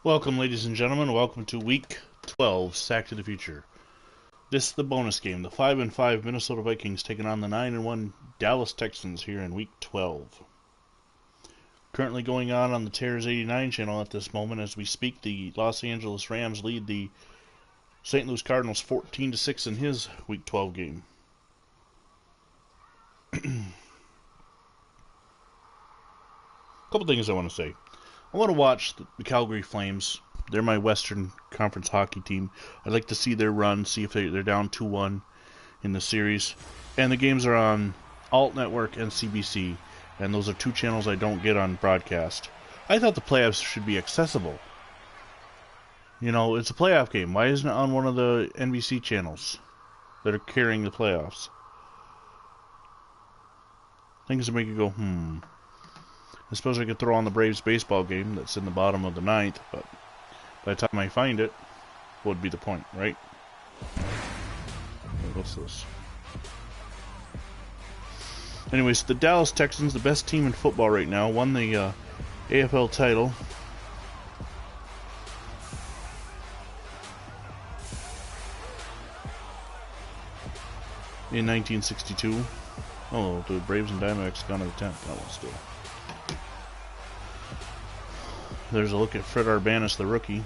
Welcome, ladies and gentlemen. Welcome to Week 12, Sack to the Future. This is the bonus game. The 5-5 Minnesota Vikings taking on the 9-1 Dallas Texans here in Week 12. Currently going on the Terrors 89 channel at this moment as we speak. The Los Angeles Rams lead the St. Louis Cardinals 14-6 in his Week 12 game. Couple things I want to say. I want to watch the Calgary Flames. They're my Western Conference hockey team. I'd like to see their run, see if they're down 2-1 in the series. And the games are on Alt Network and CBC, and those are two channels I don't get on broadcast. I thought the playoffs should be accessible. You know, it's a playoff game. Why isn't it on one of the NBC channels that are carrying the playoffs? Things that make you go, I suppose I could throw on the Braves baseball game that's in the bottom of the ninth, but by the time I find it, what would be the point, right? What's this? Anyways, the Dallas Texans, the best team in football right now, won the AFL title. In 1962. Oh, the Braves and Diamondbacks gone to the 10th. That one still. There's a look at Fred Arbanis, the rookie.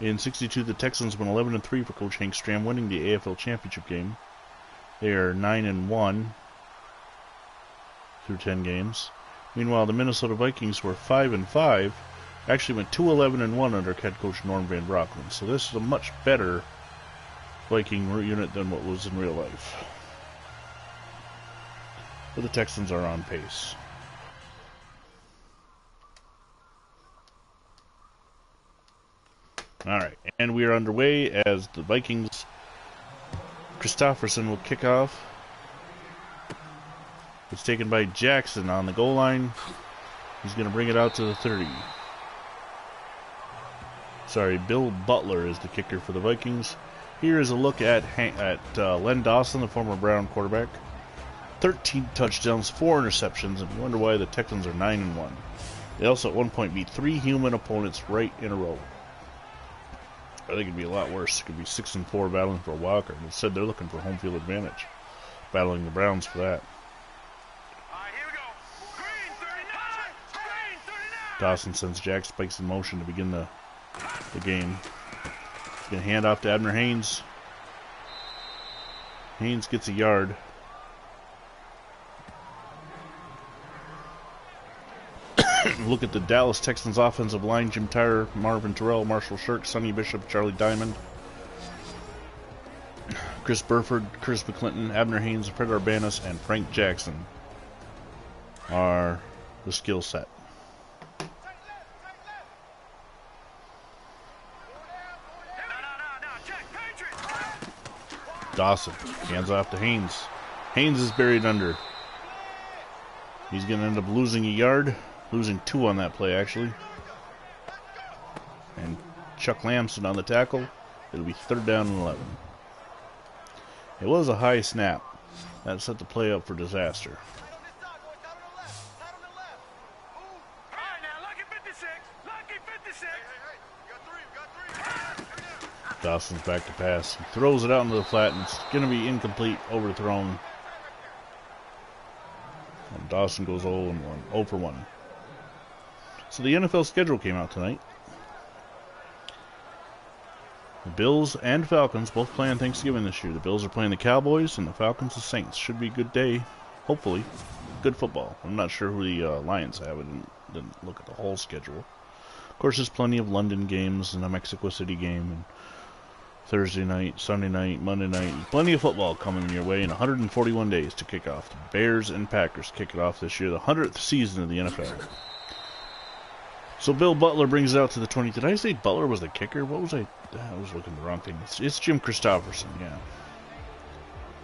In 62, the Texans went 11-3 for Coach Hank Stram, winning the AFL championship game. They are 9-1 through 10 games. Meanwhile, the Minnesota Vikings were 5-5. Actually went 2-11-1 under head coach Norm Van Brocklin. So this is a much better Viking unit than what was in real life. But the Texans are on pace. Alright, and we are underway as the Vikings. Christopherson will kick off. It's taken by Jackson on the goal line. He's going to bring it out to the 30. Sorry, Bill Butler is the kicker for the Vikings. Here is a look at Len Dawson, the former Brown quarterback. 13 touchdowns, 4 interceptions, and you wonder why the Texans are 9-1. They also at one point beat 3 human opponents right in a row. I think it'd be a lot worse. It could be 6-4 battling for a wild card. Instead, they're looking for home field advantage, battling the Browns for that. Here we go. Green 39. Dawson sends Jack Spikes in motion to begin the game. He's going to hand off to Abner Haynes. Haynes gets a yard. Look at the Dallas Texans offensive line. Jim Tyrer, Marvin Terrell, Marshall Shirk, Sonny Bishop, Charlie Diamond, Chris Burford, Chris McClinton, Abner Haynes, Fred Arbanis, and Frank Jackson are the skill set. Dawson hands off to Haynes. Haynes is buried under. He's going to end up losing a yard. Losing 2 on that play, actually. And Chuck Lamson on the tackle. It'll be 3rd down and 11. It was a high snap. That set the play up for disaster. Dawson's back to pass. He throws it out into the flat, and it's going to be incomplete, overthrown. And Dawson goes 0 for 1. So the NFL schedule came out tonight. The Bills and Falcons both play on Thanksgiving this year. The Bills are playing the Cowboys and the Falcons the Saints. Should be a good day, hopefully. Good football. I'm not sure who the Lions have. I didn't look at the whole schedule. Of course, there's plenty of London games and a Mexico City game and Thursday night, Sunday night, Monday night. Plenty of football coming your way in 141 days to kick off. The Bears and Packers kick it off this year, the 100th season of the NFL. So Bill Butler brings it out to the 20. Did I say Butler was the kicker? What was I was looking at the wrong thing. It's Jim Christopherson, yeah.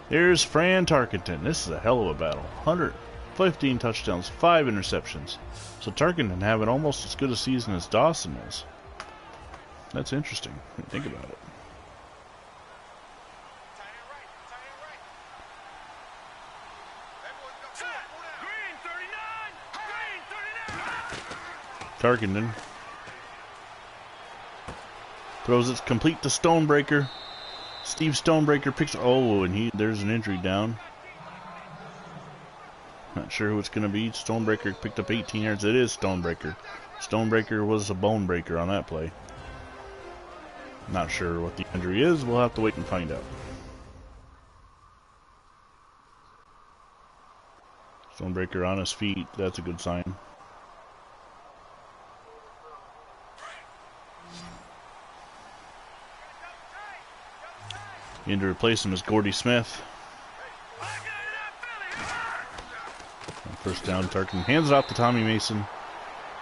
There's Fran Tarkenton. This is a hell of a battle. 115 touchdowns, 5 interceptions. So Tarkenton having almost as good a season as Dawson is. That's interesting when you think about it. Tarkenton throws it complete to Stonebreaker. Steve Stonebreaker picks. Oh, and there's an injury down. Not sure who it's going to be. Stonebreaker picked up 18 yards. It is Stonebreaker. Stonebreaker was a bone breaker on that play. Not sure what the injury is. We'll have to wait and find out. Stonebreaker on his feet. That's a good sign. In to replace him is Gordy Smith. And first down, Tarkenton hands it off to Tommy Mason.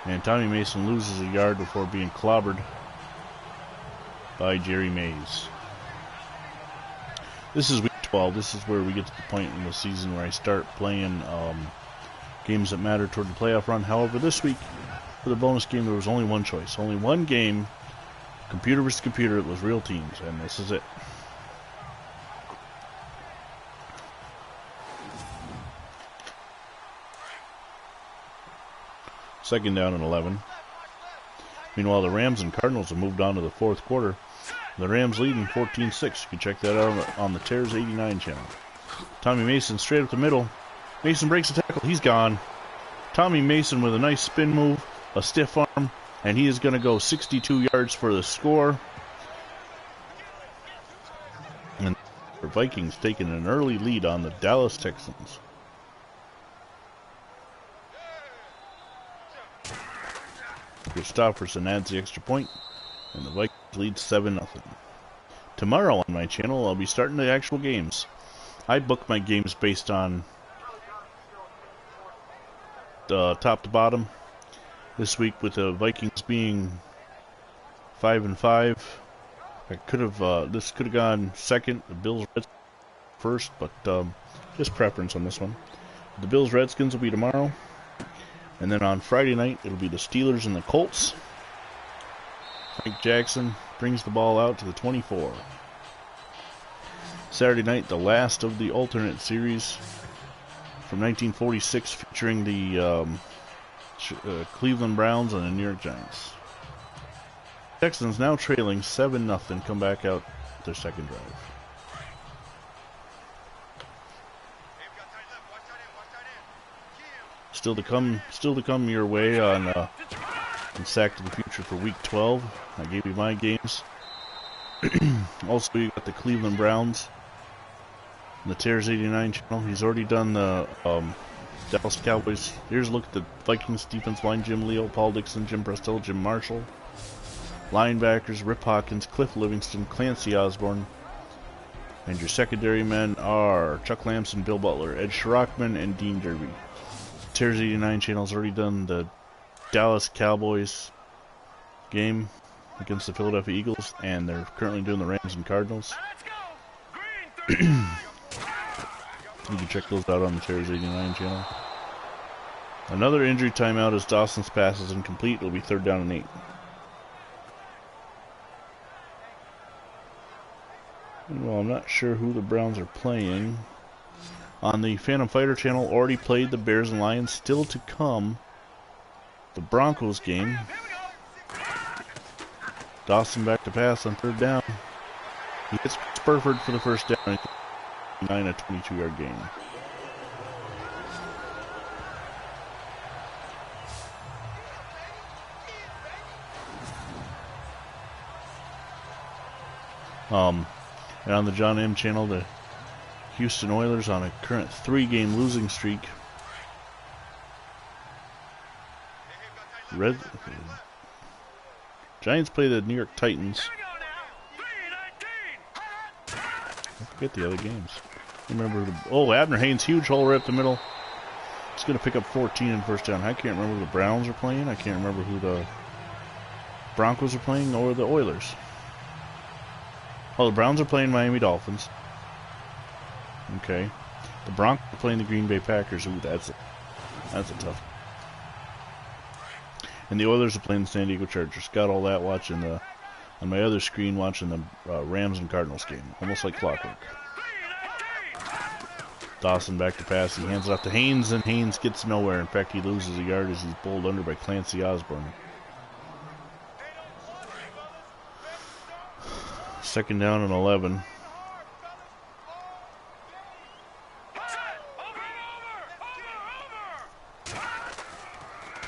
And Tommy Mason loses a yard before being clobbered by Jerry Mays. This is week 12. This is where we get to the point in the season where I start playing games that matter toward the playoff run. However, this week, for the bonus game, there was only one choice. Only one game, computer versus computer. It was real teams, and this is it. Second down and 11. Meanwhile, the Rams and Cardinals have moved on to the fourth quarter. The Rams leading 14-6. You can check that out on the Tears 89 channel. Tommy Mason straight up the middle. Mason breaks the tackle. He's gone. Tommy Mason with a nice spin move, a stiff arm, and he is going to go 62 yards for the score. And the Vikings taking an early lead on the Dallas Texans. Christopherson adds the extra point, and the Vikings lead 7-0. Tomorrow on my channel, I'll be starting the actual games. I book my games based on top to bottom. This week, with the Vikings being 5-5, I could have this could have gone second. The Bills Redskins first, but just preference on this one. The Bills Redskins will be tomorrow. And then on Friday night, it'll be the Steelers and the Colts. Frank Jackson brings the ball out to the 24. Saturday night, the last of the alternate series from 1946, featuring the Cleveland Browns and the New York Giants. Texans now trailing 7-0, come back out their second drive. Still to come your way on Sack to the Future for Week 12. I gave you my games. Also, you got the Cleveland Browns, the Tears 89 channel. He's already done the Dallas Cowboys. Here's a look at the Vikings defense line: Jim Leo, Paul Dixon, Jim Prestel, Jim Marshall. Linebackers: Rip Hawkins, Cliff Livingston, Clancy Osborne. And your secondary men are Chuck Lamson, Bill Butler, Ed Schrockman, and Dean Derby. Tears 89 channel's already done the Dallas Cowboys game against the Philadelphia Eagles, and they're currently doing the Rams and Cardinals. You can check those out on the Tears 89 channel. Another injury timeout as Dawson's pass is incomplete. It'll be 3rd down and 8. Well, I'm not sure who the Browns are playing. On the Phantom Fighter channel, already played the Bears and Lions. Still to come, the Broncos game. Dawson back to pass on 3rd down. He hits Spurford for the first down. 9 a 22-yard gain. And on the John M channel, the Houston Oilers on a current 3-game losing streak. Giants play the New York Titans. I forget the other games. Remember Abner Haynes, huge hole right up the middle. It's going to pick up 14 in first down. I can't remember who the Browns are playing. I can't remember who the Broncos are playing or the Oilers. Oh, the Browns are playing Miami Dolphins. Okay. The Broncos are playing the Green Bay Packers. Ooh, that's a tough. And the Oilers are playing the San Diego Chargers. Got all that watching on my other screen, watching the Rams and Cardinals game. Almost like clockwork. Dawson back to pass. He hands it off to Haynes, and Haynes gets nowhere. In fact, he loses a yard as he's bowled under by Clancy Osborne. Second down and 11.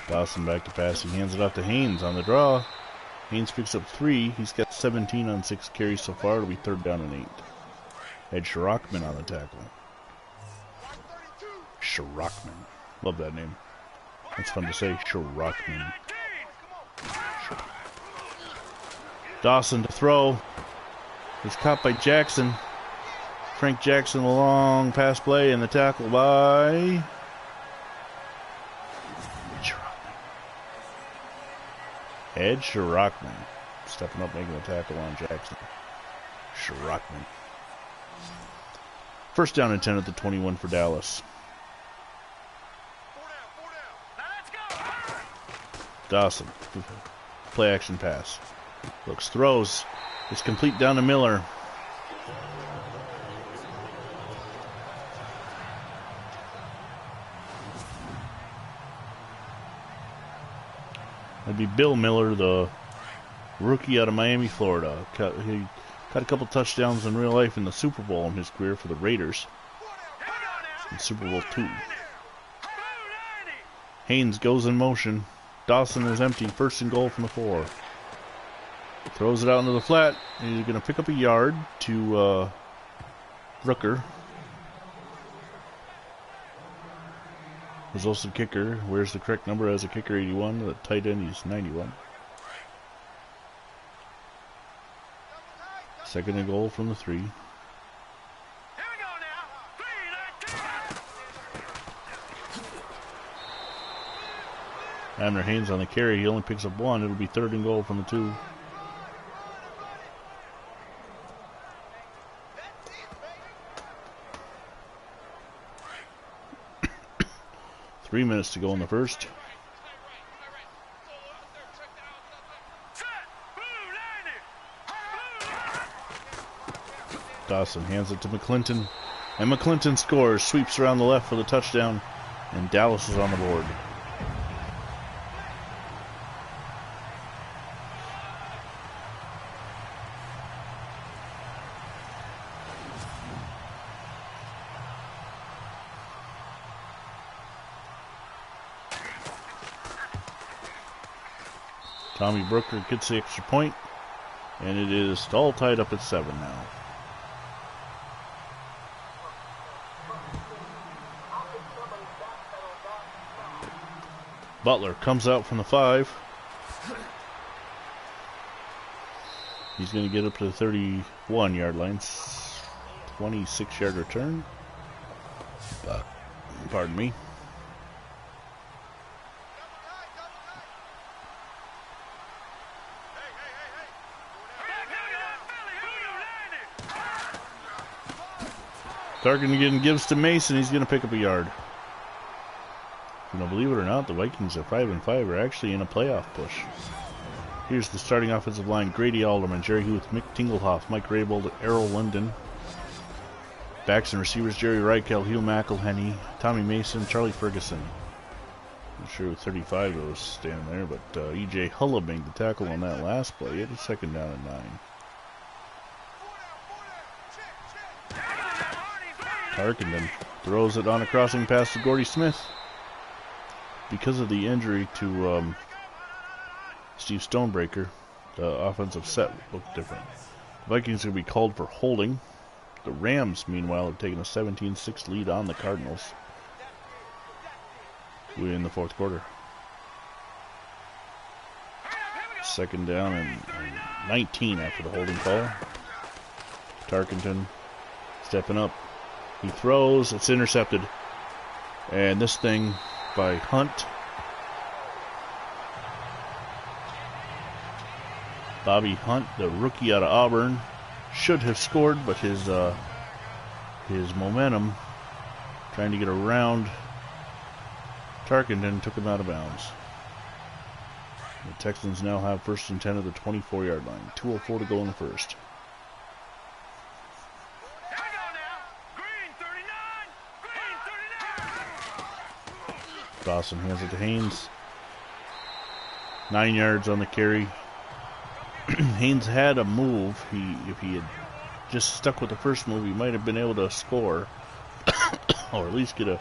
Dawson back to pass. He hands it off to Haynes on the draw. Haynes picks up 3. He's got 17 on 6 carries so far. It'll be third down and 8. Ed Shrockman on the tackle. Shrockman. Love that name. That's fun to say. Shrockman. Dawson to throw. He's caught by Jackson. Frank Jackson, a long pass play, and the tackle by Ed Shrockman. Stepping up, making the tackle on Jackson. Shrockman. First down and 10 at the 21 for Dallas. Dawson. Play action pass. Looks, throws. It's complete down to Miller. That'd be Bill Miller, the rookie out of Miami, Florida. He got a couple touchdowns in real life in the Super Bowl in his career for the Raiders. In Super Bowl II. Haynes goes in motion. Dawson is empty. First and goal from the 4. Throws it out into the flat. He's going to pick up a yard to Rooker. There's also the kicker. Where's the correct number as a kicker? 81. The tight end, he's 91. Second and goal from the 3. Abner Haynes on the carry. He only picks up 1. It'll be third and goal from the 2. Three minutes to go in the first. Dawson hands it to McClinton. And McClinton scores. Sweeps around the left for the touchdown. And Dallas is on the board. Tommy Brooker gets the extra point, and it is all tied up at 7 now. Butler comes out from the 5. He's going to get up to the 31-yard line. 26-yard return. Pardon me. Tarkenton gives to Mason. He's going to pick up a yard. You know, believe it or not, the Vikings at 5-5 are actually in a playoff push. Here's the starting offensive line: Grady Alderman, Jerry Huth, Mick Tinglehoff, Mike Raybold, Errol Linden. Backs and receivers: Jerry Reichel, Hugh McElhenney, Tommy Mason, Charlie Ferguson. I'm sure with 35 of those standing there, but E.J. Hulla made the tackle on that last play. It was second down and 9. Tarkenton throws it on a crossing pass to Gordy Smith. Because of the injury to Steve Stonebreaker, the offensive set looked different. The Vikings are going to be called for holding. The Rams, meanwhile, have taken a 17-6 lead on the Cardinals in the fourth quarter. Second down and 19 after the holding call. Tarkenton stepping up. He throws. It's intercepted. And this thing by Hunt. Bobby Hunt, the rookie out of Auburn, should have scored, but his momentum trying to get around Tarkenton took him out of bounds. The Texans now have first and 10 at the 24-yard line. 2:04 to go in the first. Dawson hands it to Haynes. 9 yards on the carry. Haynes had a move. If he had just stuck with the first move, he might have been able to score, or at least get a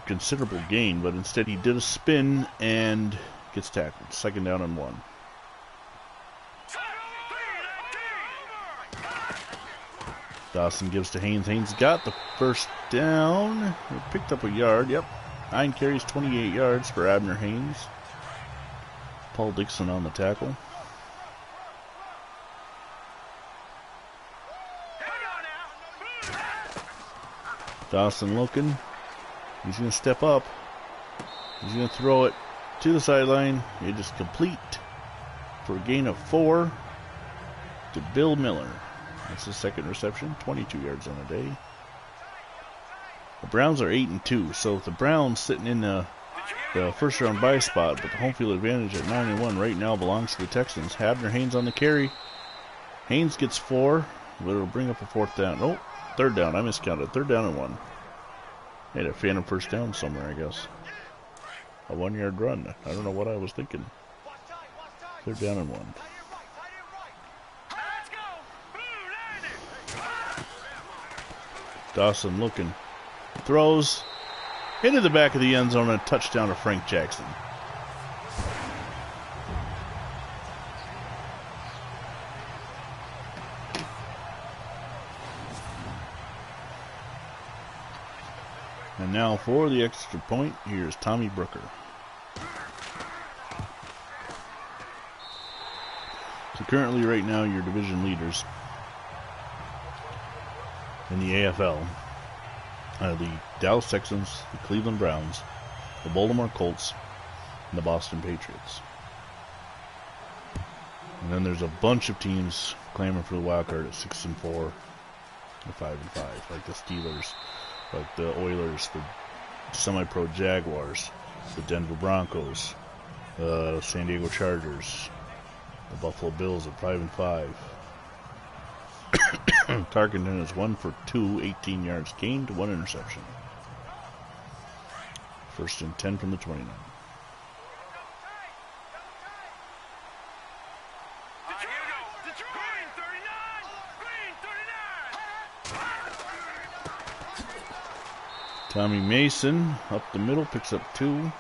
considerable gain. But instead, he did a spin and gets tackled. 2nd down and 1. Dawson gives to Haynes. Haynes got the first down. He picked up a yard. Yep. 9 carries, 28 yards for Abner Haynes. Paul Dixon on the tackle. Dawson looking. He's going to step up. He's going to throw it to the sideline. It is complete for a gain of 4 to Bill Miller. That's his 2nd reception. 22 yards on the day. The Browns are 8-2, so the Browns sitting in the first round bye spot, but the home field advantage at 9-1 right now belongs to the Texans. Abner Haynes on the carry. Haynes gets 4, but it'll bring up a 4th down. Oh, 3rd down. I miscounted. 3rd down and 1. Had a phantom first down somewhere, I guess. A 1-yard run. I don't know what I was thinking. 3rd down and 1. Dawson looking. Throws into the back of the end zone, and a touchdown to Frank Jackson. And now for the extra point, here's Tommy Brooker. So currently right now your division leaders in the AFL are the Dallas Texans, the Cleveland Browns, the Baltimore Colts, and the Boston Patriots. And then there's a bunch of teams clamoring for the wild card at 6-4 or 5-5, like the Steelers, like the Oilers, the semi-pro Jaguars, the Denver Broncos, the San Diego Chargers, the Buffalo Bills at 5-5. Tarkenton is 1 for 2, 18 yards gained, 1 interception. 1st and 10 from the 29. Tommy Mason up the middle, picks up 2.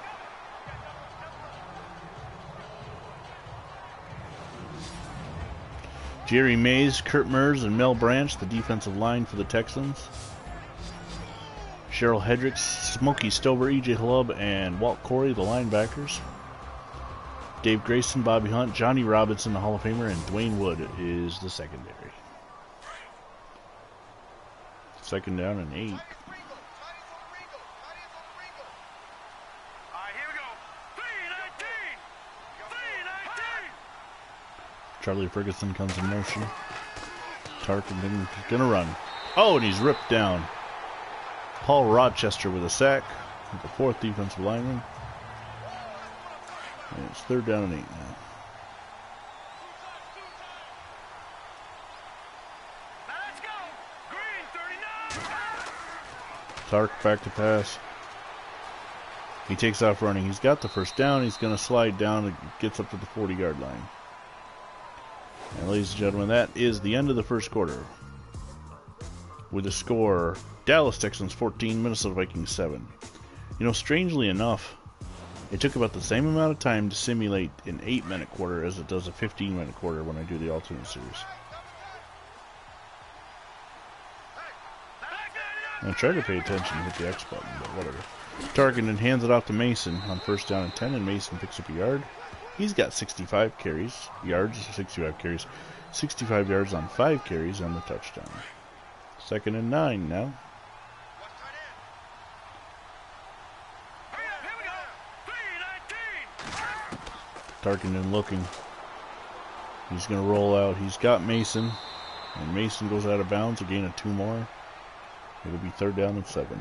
Jerry Mays, Kurt Mers, and Mel Branch, the defensive line for the Texans. Cheryl Hendricks, Smokey Stover, E.J. Hlub, and Walt Corey, the linebackers. Dave Grayson, Bobby Hunt, Johnny Robinson, the Hall of Famer, and Dwayne Wood is the secondary. 2nd down and 8. Charlie Ferguson comes in motion. Tarkenton is going to run. Oh, and he's ripped down. Paul Rochester with a sack. The 4th defensive lineman. And it's 3rd down and 8 now. Let's go. Green 39. Tark back to pass. He takes off running. He's got the first down. He's going to slide down and gets up to the 40-yard line. And ladies and gentlemen, that is the end of the first quarter. With the score, Dallas Texans 14, Minnesota Vikings 7. You know, strangely enough, it took about the same amount of time to simulate an 8-minute quarter as it does a 15-minute quarter when I do the alternate series. I try to pay attention and hit the X button, but whatever. Tarkenton hands it off to Mason on 1st down and 10, and Mason picks up a yard. He's got 65 yards, 65 yards on 5 carries and the touchdown. 2nd and 9 now. Tarkenton looking. He's going to roll out. He's got Mason, and Mason goes out of bounds. A gain of 2 more. It'll be 3rd down and 7.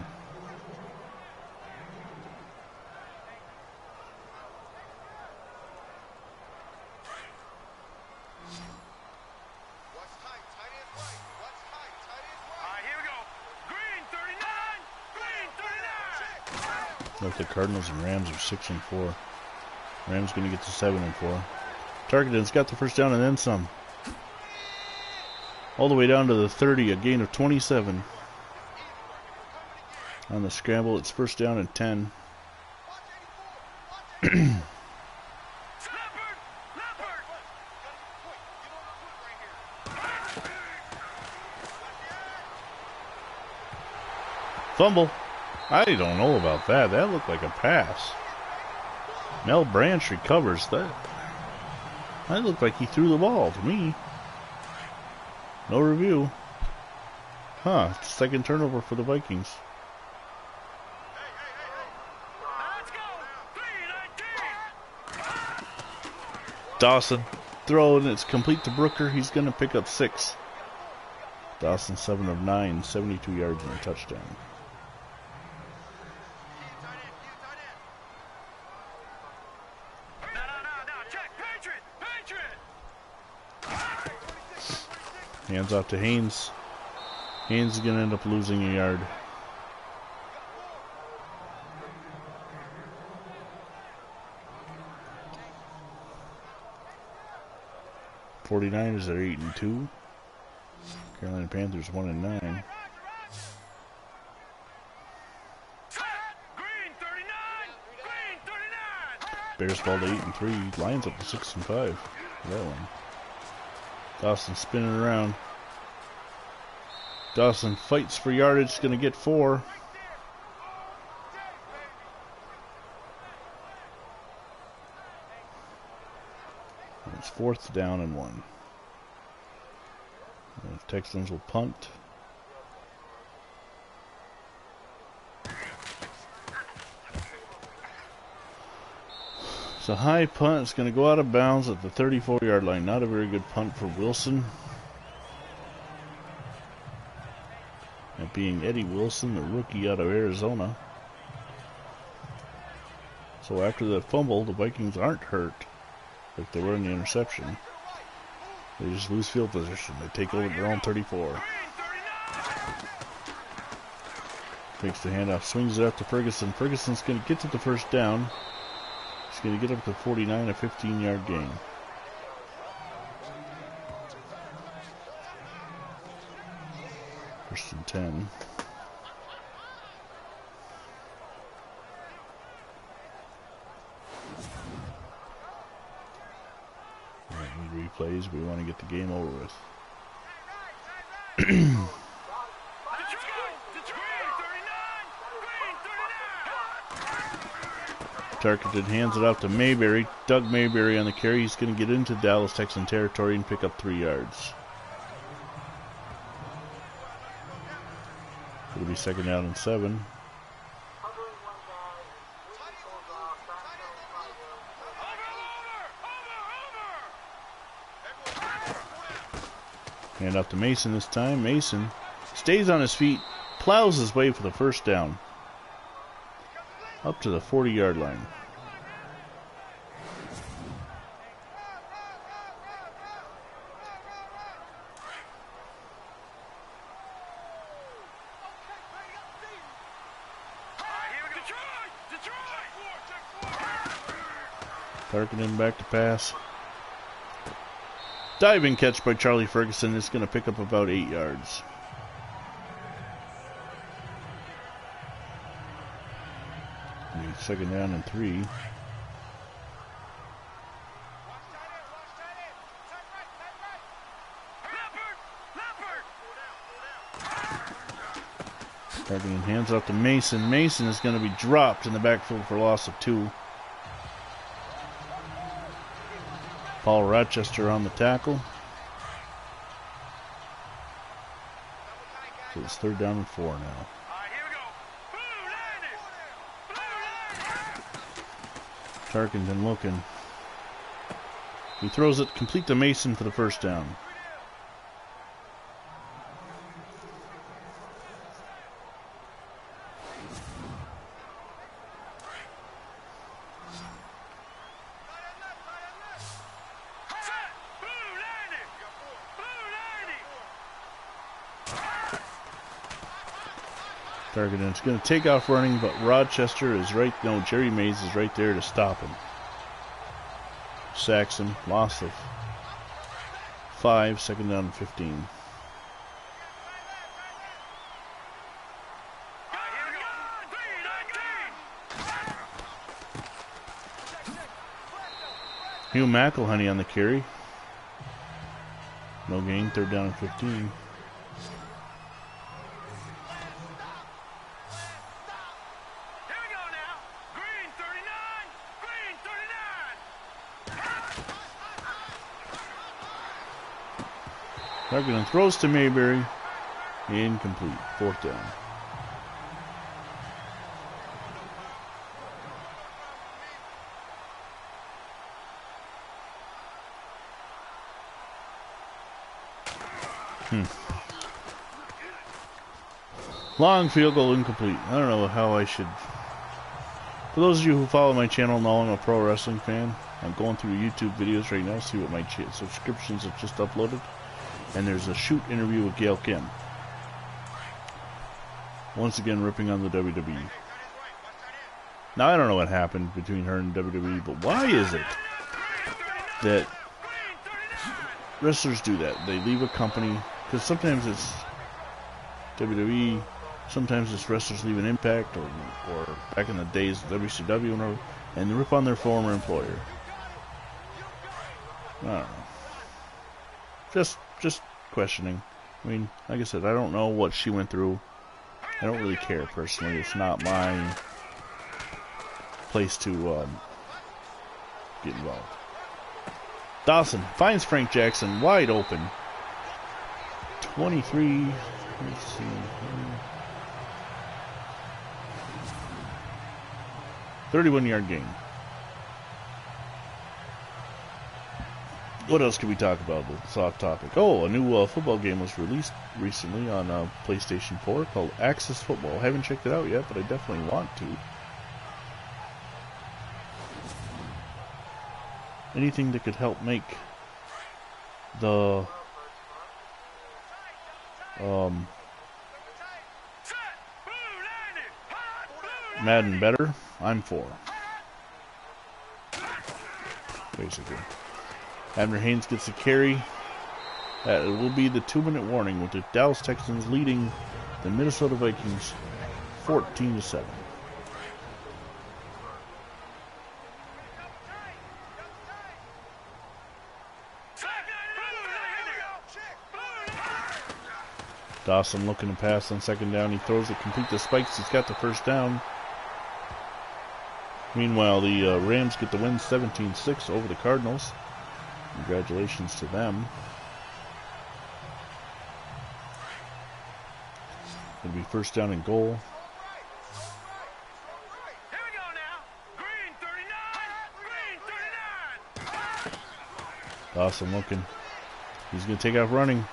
Like the Cardinals and Rams are 6-4. Rams going to get to 7-4. Tarkenton's got the first down and then some. All the way down to the 30, a gain of 27. On the scramble, it's first down and 10. Fumble. I don't know about that. That looked like a pass. Mel Branch recovers that. That looked like he threw the ball to me. No review. Huh. Second turnover for the Vikings. Dawson throwing. It's complete to Brooker. He's going to pick up 6. Dawson 7 of 9, 72 yards and a touchdown. Hands off to Haynes. Haynes is going to end up losing a yard. '49ers are 8-2. Carolina Panthers 1-9. Bears fall to 8-3. Lions up to 6-5. That one. Dawson spinning around. Dawson fights for yardage. Going to get 4. And it's 4th down and 1. The Texans will punt. It's a high punt. It's going to go out of bounds at the 34-yard line. Not a very good punt for Wilson. That being Eddie Wilson, the rookie out of Arizona. So after the fumble, the Vikings aren't hurt like they were in the interception. They just lose field position. They take over their own 34. Takes the handoff, swings it out to Ferguson. Ferguson's going to get to the first down. He's going to get up to 49, a 15-yard gain. First and 10. Replays. We want to get the game over with. Tarkenton hands it off to Mayberry. Doug Mayberry on the carry. He's going to get into Dallas Texan territory and pick up 3 yards. It'll be second down and 7. Hand off to Mason this time. Mason stays on his feet, plows his way for the first down. Up to the 40-yard line. Tarkenton back to pass. Diving catch by Charlie Ferguson is going to pick up about 8 yards. Second down and 3. Tarkenton hands off to Mason. Mason is going to be dropped in the backfield for a loss of 2. Paul Rochester on the tackle. So it's third down and 4 now. Tarkenton looking. He throws it complete to Mason for the first down. Tarkenton's going to take off running, but Rochester is right. No, Jerry Mays is right there to stop him. Saxon, loss of 5, second down and 15. Hugh McElhenney on the carry. No gain, third down and 15. Tarkenton throws to Mayberry. Incomplete. Fourth down. Long field goal, incomplete. I don't know how I should... For those of you who follow my channel know I'm a pro wrestling fan. I'm going through YouTube videos right now, see what my subscriptions have just uploaded. And there's a shoot interview with Gail Kim. Once again, ripping on the WWE. Now, I don't know what happened between her and WWE, but why is it that wrestlers do that? They leave a company, because sometimes it's WWE, sometimes it's wrestlers leaving Impact, or back in the days, WCW, and they rip on their former employer. I don't know. Just questioning. I mean, like I said, I don't know what she went through. I don't really care personally. It's not my place to get involved. Dawson finds Frank Jackson wide open. 23. Let's see. 31-yard gain. What else can we talk about? It's off topic. Oh, a new football game was released recently on PlayStation 4 called Access Football. I haven't checked it out yet, but I definitely want to. Anything that could help make the Madden better, I'm for. Basically. Abner Haynes gets a carry. It will be the 2-minute warning with the Dallas Texans leading the Minnesota Vikings 14-7. Dawson looking to pass on second down. He throws it complete to Spikes. He's got the first down. Meanwhile, the Rams get the win 17-6 over the Cardinals. Congratulations to them. It'll be first down and goal. Here we go now. Green 39. Green 39. Dawson looking. He's going to take off running.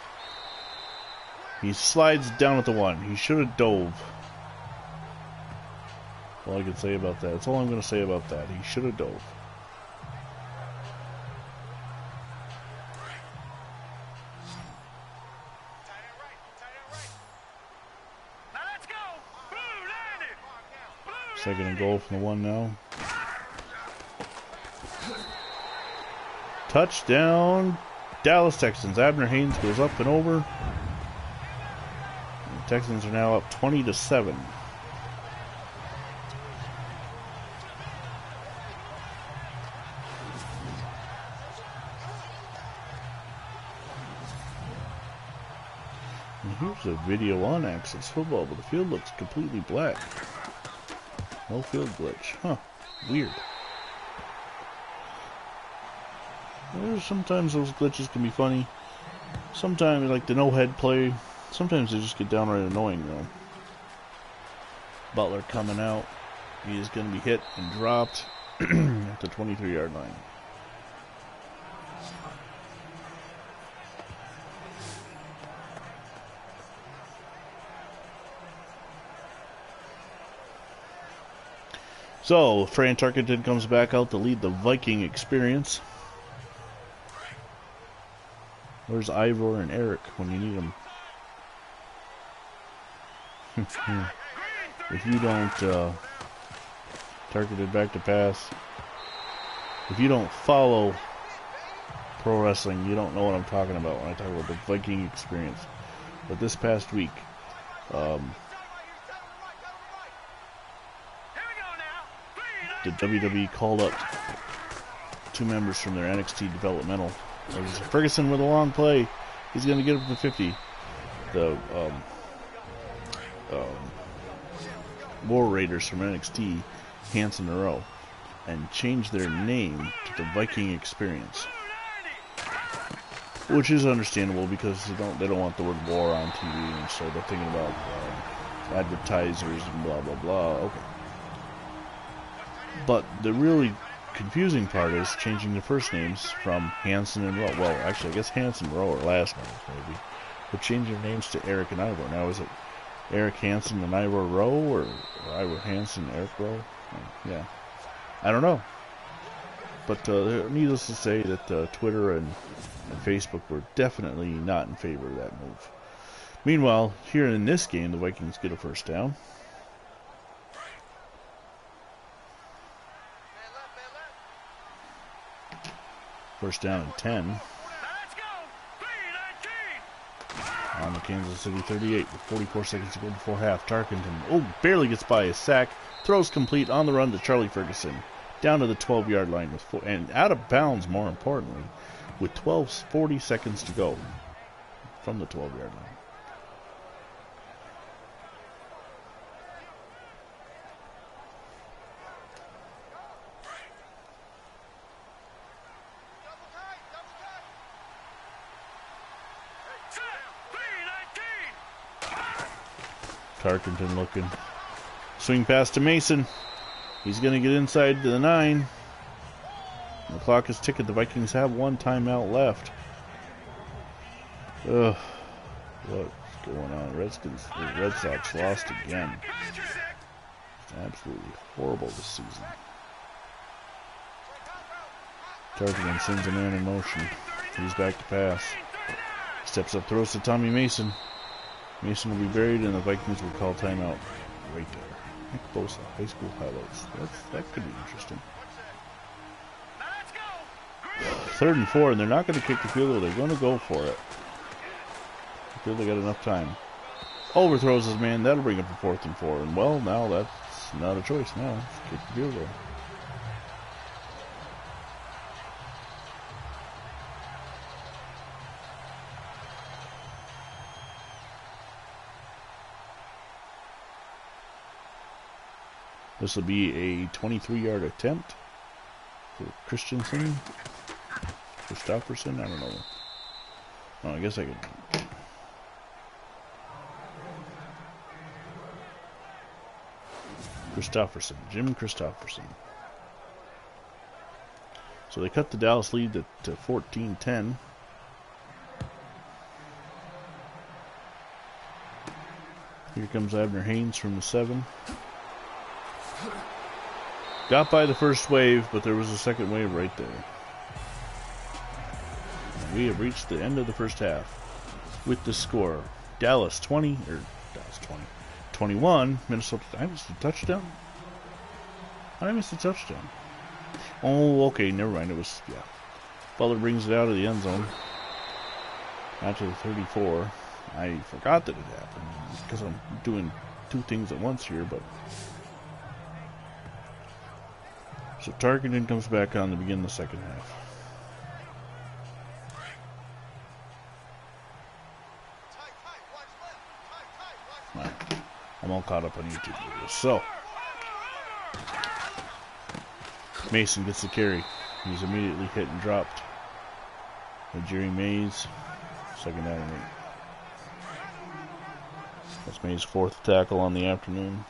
He slides down at the 1. He should have dove. That's all I can say about that. That's all I'm going to say about that. He should have dove. Second and goal from the 1 now. Touchdown, Dallas Texans. Abner Haynes goes up and over. And the Texans are now up 20-7. And here's a video on Access Football, but the field looks completely black. No field glitch. Huh. Weird. Sometimes those glitches can be funny. Sometimes, like the no-head play, sometimes they just get downright annoying, though. Butler coming out. He is going to be hit and dropped at the 23-yard line. So, Fran Tarkenton comes back out to lead the Viking experience. Where's Ivor and Eric when you need them? If you don't, Tarkenton back to pass. If you don't follow pro wrestling, you don't know what I'm talking about when I talk about the Viking experience. But this past week, the WWE called up 2 members from their NXT developmental. There's Ferguson with a long play. He's going to get up to 50. The War Raiders from NXT, Hanson and Rowe, and changed their name to the Viking Experience, which is understandable because they don't want the word war on TV, and so they're thinking about advertisers and blah blah blah. Okay, but the really confusing part is changing the first names from Hanson and Rowe. Well, actually, I guess Hanson and Rowe are last names maybe, but changing their names to Eric and Ivor. Now is it Eric Hansen and Ivor Rowe, or Ivor Hansen, Eric Rowe? Yeah, I don't know. But needless to say that Twitter and Facebook were definitely not in favor of that move. Meanwhile, here in this game, the Vikings get a first down. First down and 10. On the Kansas City 38 with 44 seconds to go before half. Tarkenton, barely gets by his sack. Throws complete on the run to Charlie Ferguson. Down to the 12-yard line with and out of bounds, more importantly, with 40 seconds to go from the 12-yard line. Tarkenton looking. Swing pass to Mason. He's going to get inside to the 9. The clock is ticking. The Vikings have 1 timeout left. Ugh. What's going on? The Red Sox lost again. It's absolutely horrible this season. Tarkenton sends a man in motion. He's back to pass. Steps up, throws to Tommy Mason. Mason will be buried, and the Vikings will call timeout right there. Nick Bosa, high school highlights. That could be interesting. 3rd and 4, and they're not going to kick the field goal. They're going to go for it. I feel they got enough time. Overthrows his man. That'll bring up a 4th and 4. And, well, now that's not a choice now. Kick the field goal. This will be a 23-yard attempt for Christopherson. I don't know. Oh, I guess I could. Jim Christopherson. So they cut the Dallas lead to 14-10. Here comes Abner Haynes from the 7. Got by the first wave, but there was a second wave right there. We have reached the end of the first half with the score. Dallas 20, 21. Minnesota. I missed a touchdown? I missed a touchdown. Oh, okay, never mind. It was, yeah. Butler brings it out of the end zone. Out to the 34. I forgot that it happened because I'm doing 2 things at once here, but. So Tarkenton comes back on to begin the second half. Right. I'm all caught up on YouTube videos. So Mason gets the carry. He's immediately hit and dropped by Jerry Mays. 2nd down and 8. That's Mays' 4th tackle on the afternoon.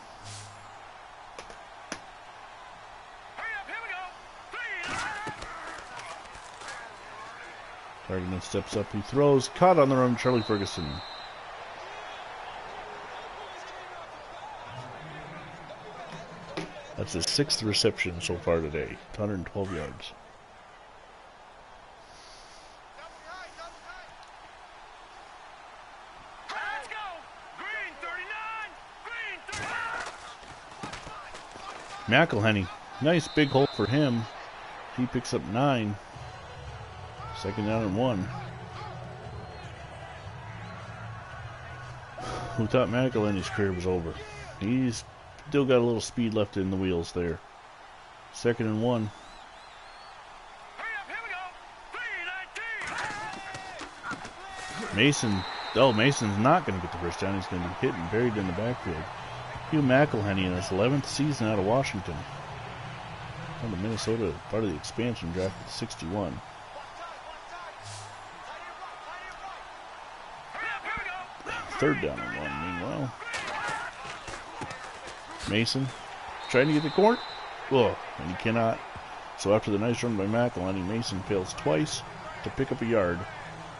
Tarkenton steps up, he throws, caught on the run, Charlie Ferguson. That's his 6th reception so far today, 112 yards. McElhenney, nice big hole for him. He picks up 9. Second down and 1. Who thought McElhenney's career was over? He's still got a little speed left in the wheels there. Second and 1. Mason. Oh, Mason's not going to get the first down. He's going to be hit and buried in the backfield. Hugh McElhenney in his 11th season out of Washington. Out of Minnesota, part of the expansion draft at 61. Third down and 1, meanwhile. Mason trying to get the corner. Oh, and he cannot. So after the nice run by McElhenney, Mason fails twice to pick up a yard.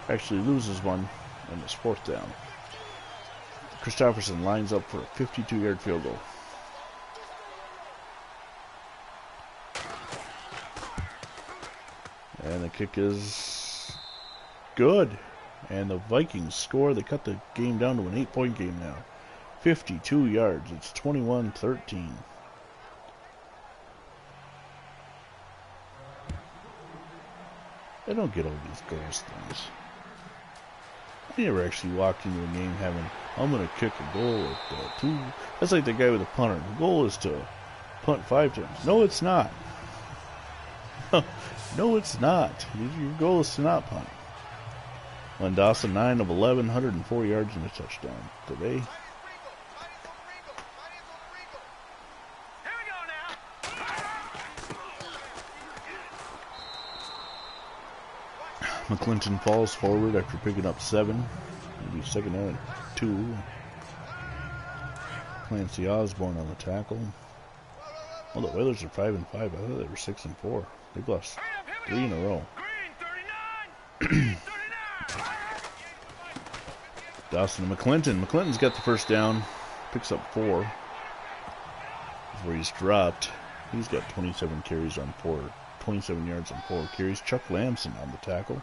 Actually loses one, and it's 4th down. Christopherson lines up for a 52-yard field goal. And the kick is good. And the Vikings score. They cut the game down to an 8-point game now. 52 yards. It's 21-13. I don't get all these goals things. I never actually walked into a game having, I'm going to kick a goal at 2. That's like the guy with the punter. The goal is to punt 5 times. No, it's not. No, it's not. Your goal is to not punt. Len Dawson, 9 of 11, 104 yards and a touchdown today. McClinton falls forward after picking up 7. It'll be second down and 2. Clancy Osborne on the tackle. Well, the Oilers are 5 and 5. I thought they were 6 and 4. They've lost 3 in a row. Dawson to McClinton. McClinton's got the first down. Picks up 4. Where he's dropped. He's got 27 carries on 27 yards on 4 carries. Chuck Lamson on the tackle.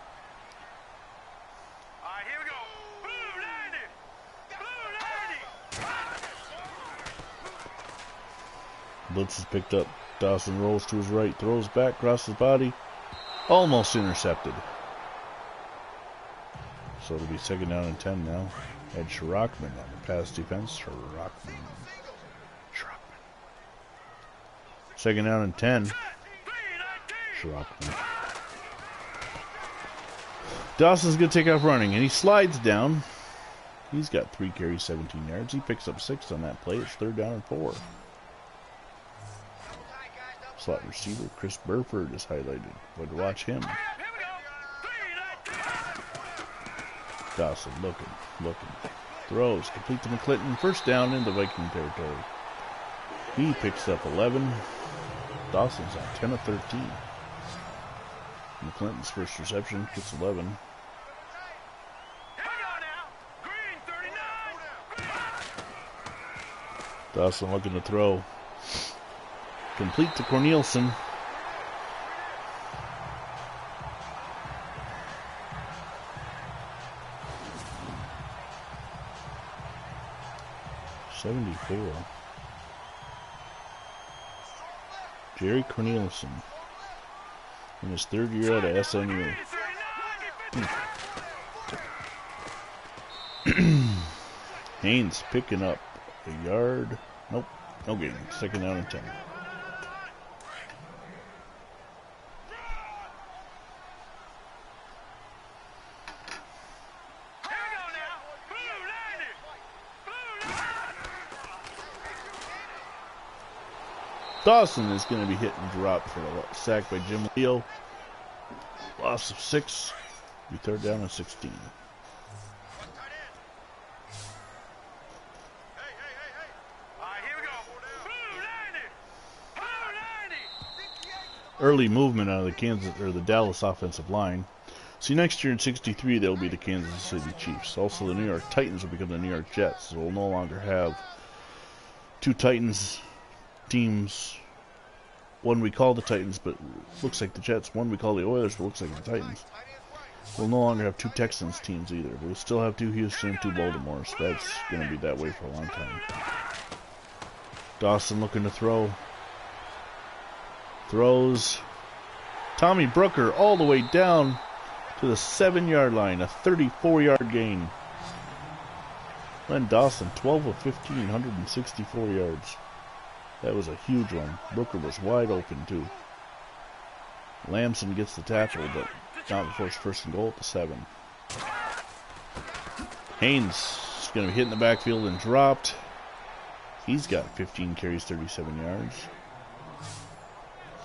Blitz is picked up. Dawson rolls to his right, throws back, crosses his body. Almost intercepted. So it'll be second down and 10 now. Ed Schrockman on the pass defense. Schrockman. Second down and 10. Schrockman. Dawson's going to take off running, and he slides down. He's got 3 carries, 17 yards. He picks up 6 on that play. It's third down and 4. Slot receiver Chris Burford is highlighted. Way to watch him. Dawson looking. Throws, complete to McClinton. First down in the Viking territory. He picks up 11. Dawson's on 10 of 13. McClinton's first reception gets 11. Dawson looking to throw. Complete to Cornelison. Jerry Cornelison in his 3rd year out of SMU. Haynes picking up a yard. Nope, no gain. Second down and 10. Dawson is going to be hit and dropped for a sack by Jim Leo. Loss of 6. Be third down and 16. Early movement out of the Dallas offensive line. See, next year in 63, they'll be the Kansas City Chiefs. Also, the New York Titans will become the New York Jets. So we'll no longer have 2 Titans teams. One we call the Titans, but looks like the Jets. One we call the Oilers, but looks like the Titans. We'll no longer have 2 Texans teams either. We'll still have 2 Houston and 2 Baltimore. So that's going to be that way for a long time. Dawson looking to throw. Throws. Tommy Brooker all the way down to the 7-yard line, a 34-yard gain. Len Dawson, 12 of 15, 164 yards. That was a huge one. Brooker was wide open, too. Lamson gets the tackle, but not before it's first and goal at the 7. Haynes is going to be hit in the backfield and dropped. He's got 15 carries, 37 yards.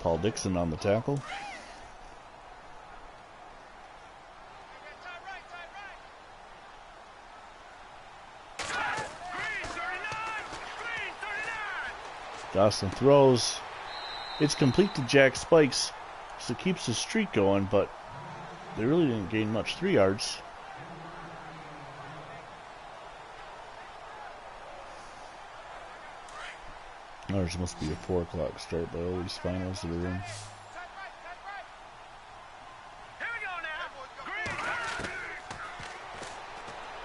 Paul Dixon on the tackle. Dawson throws. It's complete to Jack Spikes. So it keeps the streak going, but they really didn't gain much. 3 yards. Ours must be a 4 o'clock start by all these finals that are in.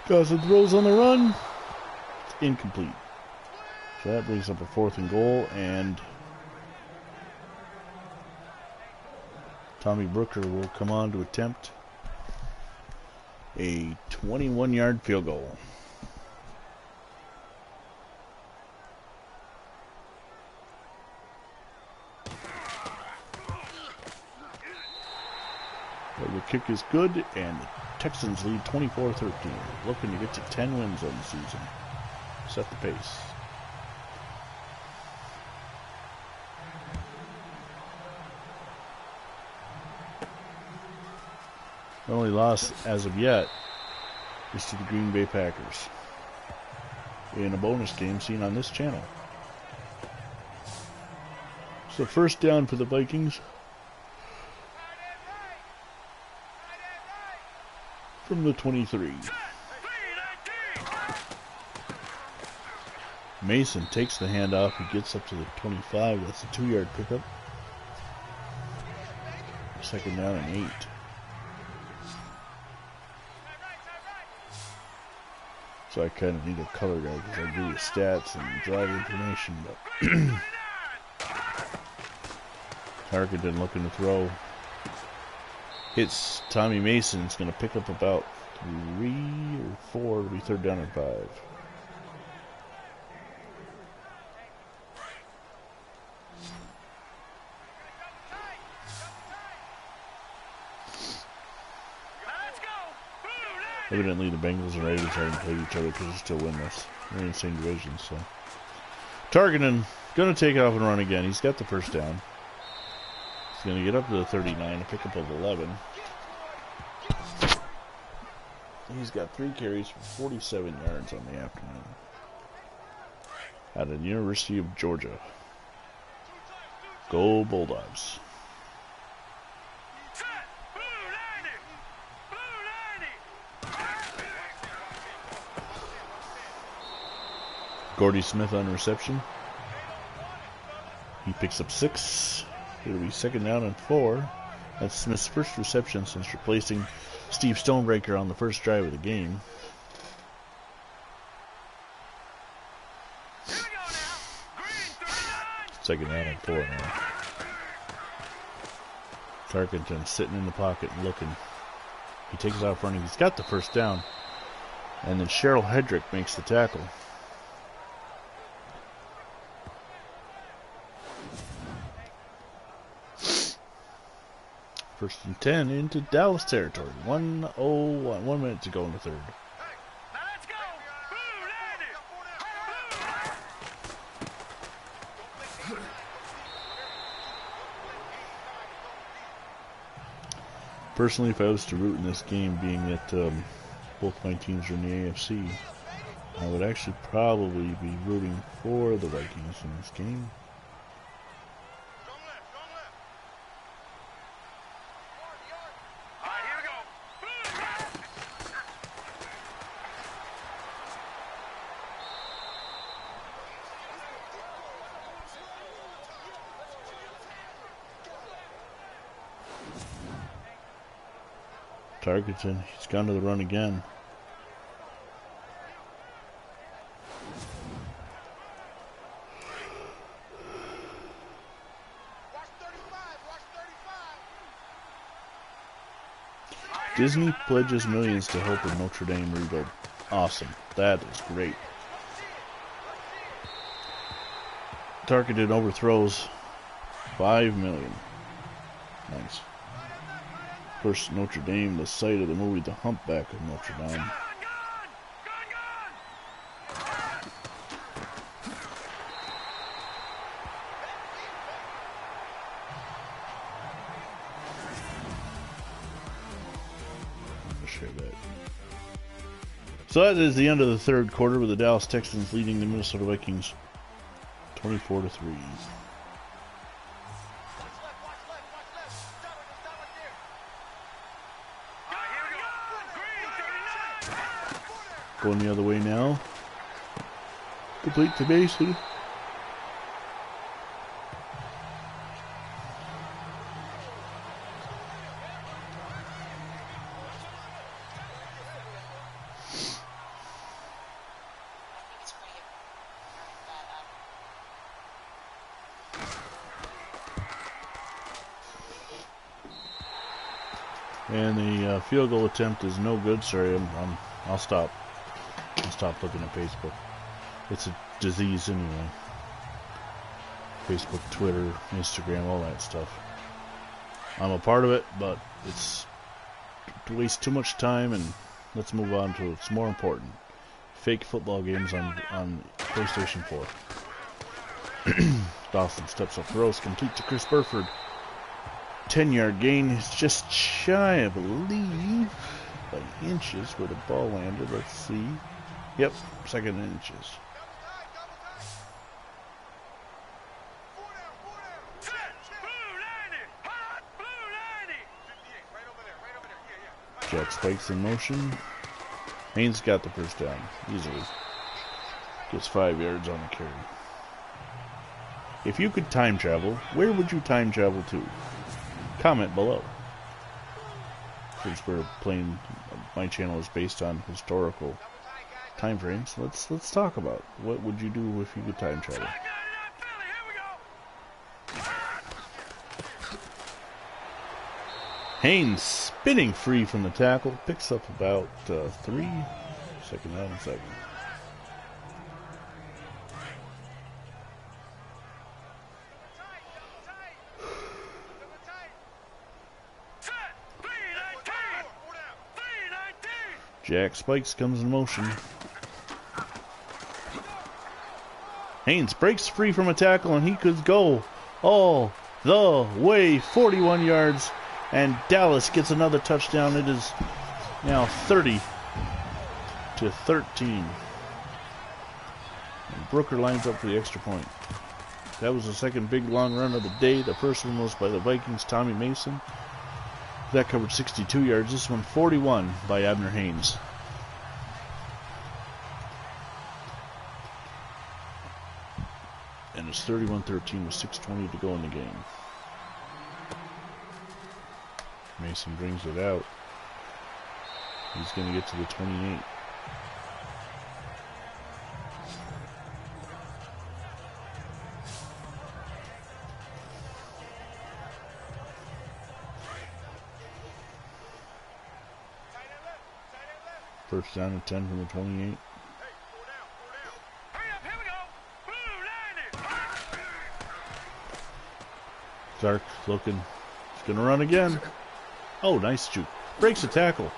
Dawson throws on the run. It's incomplete. So that brings up a 4th and goal, and Tommy Brooker will come on to attempt a 21-yard field goal. The kick is good, and the Texans lead 24-13, looking to get to 10 wins on the season. Set the pace. The only loss as of yet is to the Green Bay Packers in a bonus game seen on this channel. So first down for the Vikings from the 23. Mason takes the handoff. He gets up to the 25. That's a 2-yard pickup. Second down and 8. So I kind of need a color guy because I do the stats and drive information. But Tarkenton looking to throw. Hits Tommy Mason. It's going to pick up about 3 or 4. It'll be 3rd down and 5. Evidently the Bengals and Raiders haven't played each other because they're still winless. They're in the same division, so. Tarkenton going to take off and run again. He's got the first down. He's going to get up to the 39, a pickup of 11. He's got 3 carries for 47 yards on the afternoon. Out of the University of Georgia. Go Bulldogs. Gordy Smith on reception. He picks up 6. It'll be 2nd down and 4. That's Smith's first reception since replacing Steve Stonebreaker on the first drive of the game. Second down and 4 now. Tarkenton sitting in the pocket and looking. He takes off running. He's got the first down. And then Cheryl Hedrick makes the tackle. First and 10 into Dallas territory. 1:01. 1 minute to go in the 3rd. Personally, if I was to root in this game, being that both my teams are in the AFC, I would actually probably be rooting for the Vikings in this game. Tarkenton, he's gone to the run again. Disney pledges millions to help in Notre Dame rebuild. Awesome. That is great. Tarkenton overthrows 5 million. Nice. Of course, Notre Dame, the site of the movie The Humpback of Notre Dame. Share that. So that is the end of the third quarter, with the Dallas Texans leading the Minnesota Vikings 24-3. Going the other way now. Complete to Mason. And the field goal attempt is no good. Sorry, I'll stop. I'll stop looking at Facebook. It's a disease anyway. Facebook, Twitter, Instagram, all that stuff. I'm a part of it, but it's to waste too much time, and let's move on to what's more important. Fake football games on PlayStation 4. Dawson steps up, throws complete to Chris Burford. 10-yard gain is just shy, I believe, by inches where the ball landed. Let's see. Yep, second inches. Jack spikes in motion. Haynes got the first down easily. Gets 5 yards on the carry. If you could time travel, where would you time travel to? Comment below. Since we're playing, my channel is based on historical time frames. Let's talk about what would you do if you could time travel. Haynes spinning free from the tackle, picks up about 3. Second down and 7. Jack spikes, comes in motion. Haynes breaks free from a tackle, and he could go all the way, 41 yards, and Dallas gets another touchdown. It is now 30-13. And Brooker lines up for the extra point. That was the second big long run of the day. The first one was by the Vikings' Tommy Mason. That covered 62 yards. This one 41 by Abner Haynes. And it's 31-13 with 6:20 to go in the game. Mason brings it out. He's going to get to the 28. First down and 10 from the 28. Stark looking. He's going to run again. Oh, nice juke. Breaks a tackle.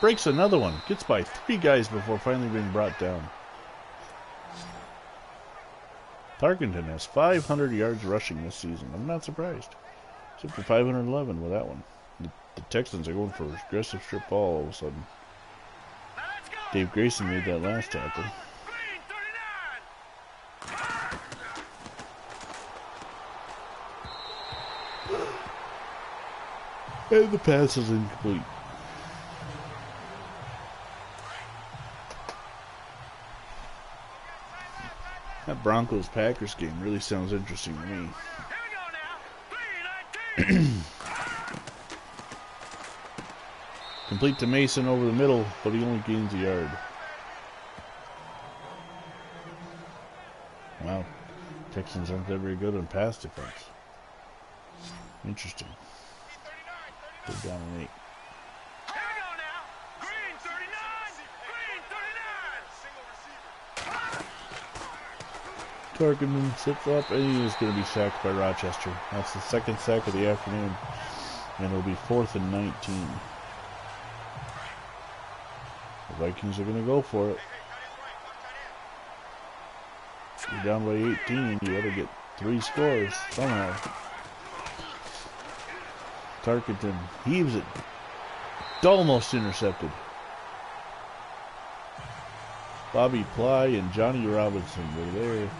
Breaks another one. Gets by 3 guys before finally being brought down. Tarkenton has 500 yards rushing this season. I'm not surprised. Except for 511 with that one. The Texans are going for aggressive strip ball all of a sudden. Dave Grayson made that last tackle. And the pass is incomplete. That Broncos-Packers game really sounds interesting to me. Complete to Mason over the middle, but he only gains a yard. Wow. Texans aren't that very good on pass defense. Interesting. They're down an 8. Tarkenton sits up, and he is going to be sacked by Rochester. That's the second sack of the afternoon, and it'll be 4th and 19. The Vikings are going to go for it. You're down by 18, you better get 3 scores somehow. Tarkenton heaves it. Almost intercepted. Bobby Ply and Johnny Robinson were there.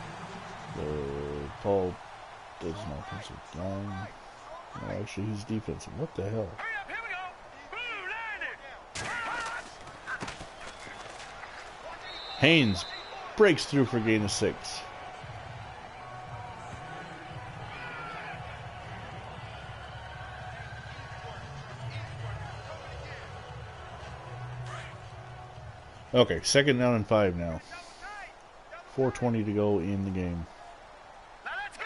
Paul does an offensive line. No, actually, he's defensive. What the hell? Here we go. Haynes breaks through for gain of 6. Okay, 2nd down and 5 now. 4:20 to go in the game. Now let's go.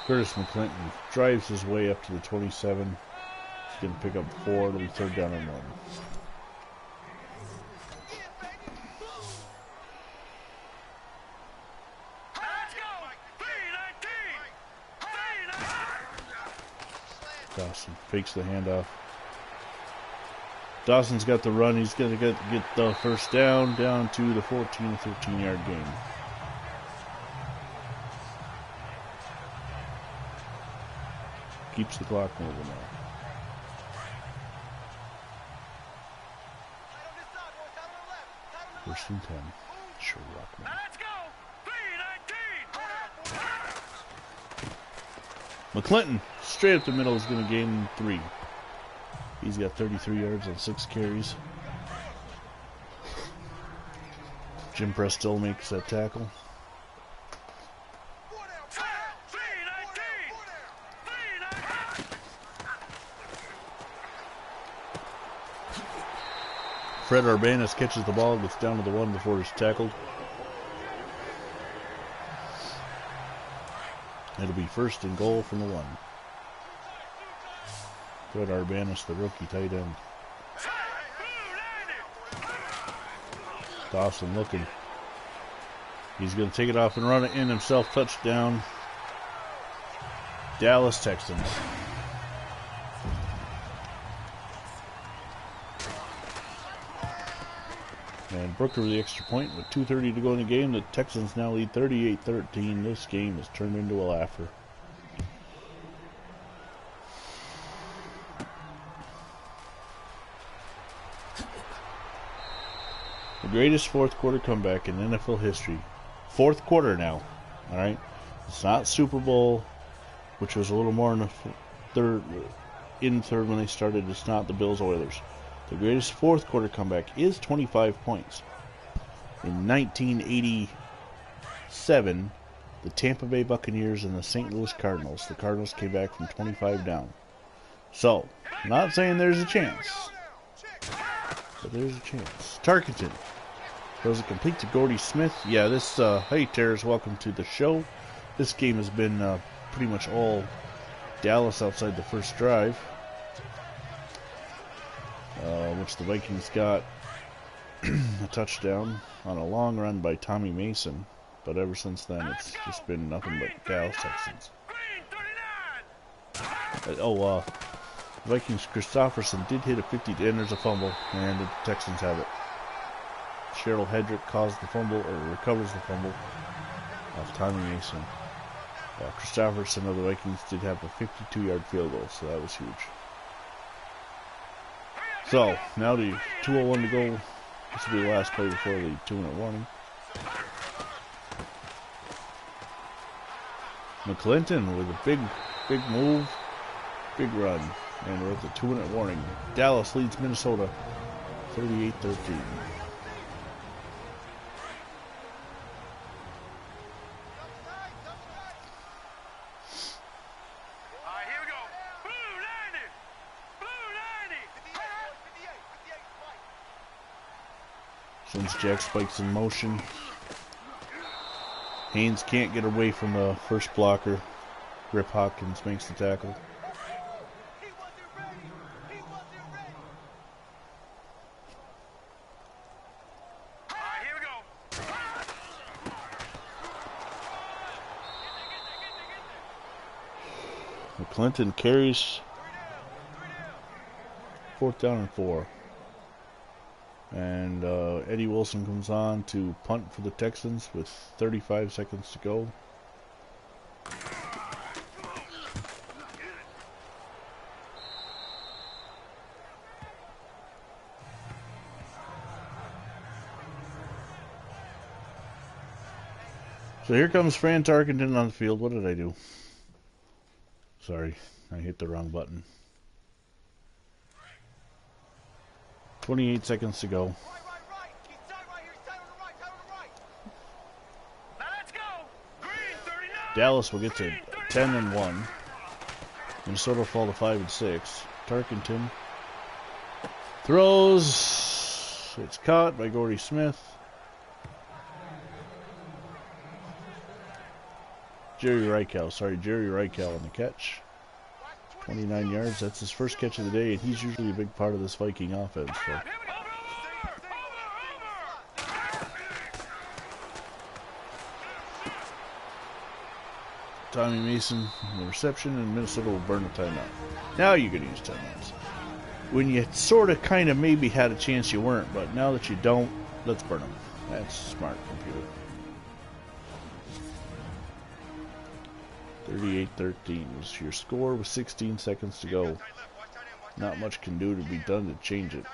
Curtis McClinton drives his way up to the 27. He's going to pick up 4. It'll be 3rd down and 1. Dawson fakes the handoff. Dawson's got the run. He's going to get the first down to the 14 to 13 yard gain. Keeps the clock moving now. First and 10. Sure, Rockman. Now let's go. 3-19. McClinton, straight up the middle, is going to gain 3. He's got 33 yards on 6 carries. Jim Press still makes that tackle. Fred Urbanus catches the ball, gets down to the 1 before he's tackled. It'll be 1st and goal from the 1. Fred Urbanus, the rookie tight end. Dawson looking. He's going to take it off and run it in himself. Touchdown. Dallas Texans. And Brooker with the extra point with 2:30 to go in the game. The Texans now lead 38-13. This game has turned into a laugher. The greatest fourth quarter comeback in NFL history. Fourth quarter now. Alright? It's not Super Bowl, which was a little more in the third when they started. It's not the Bills Oilers. The greatest fourth quarter comeback is 25 points. In 1987, the Tampa Bay Buccaneers and the St. Louis Cardinals. The Cardinals came back from 25 down. So, I'm not saying there's a chance, but there's a chance. Tarkenton throws it complete to Gordy Smith. Yeah, this, hey Terrors, welcome to the show. This game has been pretty much all Dallas outside the first drive. Which the Vikings got a touchdown on a long run by Tommy Mason. But ever since then, it's just been nothing but Dallas Texans. Vikings Christopherson did hit a 50, and there's a fumble, and the Texans have it. Cheryl Hedrick caused the fumble, or recovers the fumble off Tommy Mason. Christopherson of the Vikings did have a 52-yard field goal, so that was huge. So, now the 2:01 to go. This will be the last play before the 2-minute warning. McClinton with a big move, big run. And we're at the 2-minute warning. Dallas leads Minnesota 38-13. Since Jack Spike's in motion, Haynes can't get away from the first blocker. Rip Hopkins makes the tackle. Clinton carries. 4th down and 4. And Eddie Wilson comes on to punt for the Texans with 35 seconds to go. So here comes Fran Tarkenton on the field. What did I do? Sorry, I hit the wrong button. 28 seconds to go. Dallas will get to 10 and 1. Minnesota will fall to 5 and 6. Tarkenton throws. It's caught by Gordy Smith. Jerry Reichel on the catch. 29 yards. That's his first catch of the day, and he's usually a big part of this Viking offense. So. Tommy Mason in the reception, and Minnesota will burn a timeout. Now you're going to use timeouts. When you sort of kind of maybe had a chance you weren't, but now that you don't, let's burn them. That's smart, computer. 38-13 was your score with 16 seconds to go. Not much can do to be done to change it.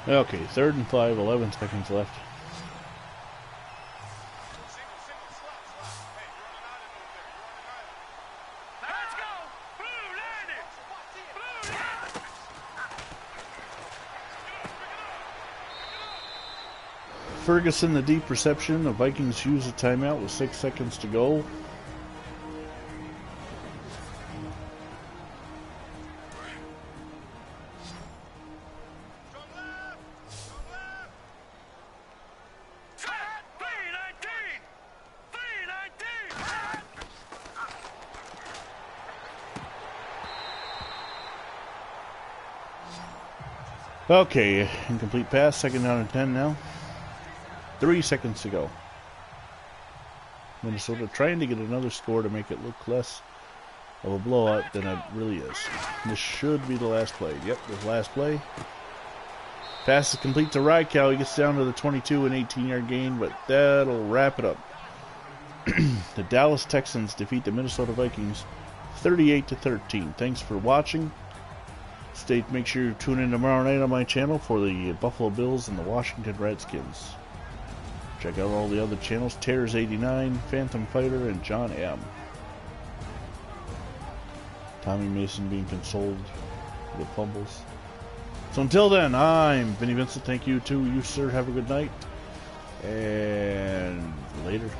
Okay, 3rd and 5, 11 seconds left. Ferguson, the deep reception. The Vikings use a timeout with 6 seconds to go. Okay, incomplete pass, 2nd down and 10 now. 3 seconds to go. Minnesota trying to get another score to make it look less of a blowout than it really is. This should be the last play. Yep, the last play. Pass is complete to Reichel. He gets down to the 22 and 18-yard gain, but that'll wrap it up. The Dallas Texans defeat the Minnesota Vikings 38-13. Thanks for watching. Make sure you tune in tomorrow night on my channel for the Buffalo Bills and the Washington Redskins. Check out all the other channels, Terrors89, Phantom Fighter, and John M. Tommy Mason being consoled for the fumbles. So until then, I'm Vinny Vincent. Thank you too. You, sir, have a good night. And later.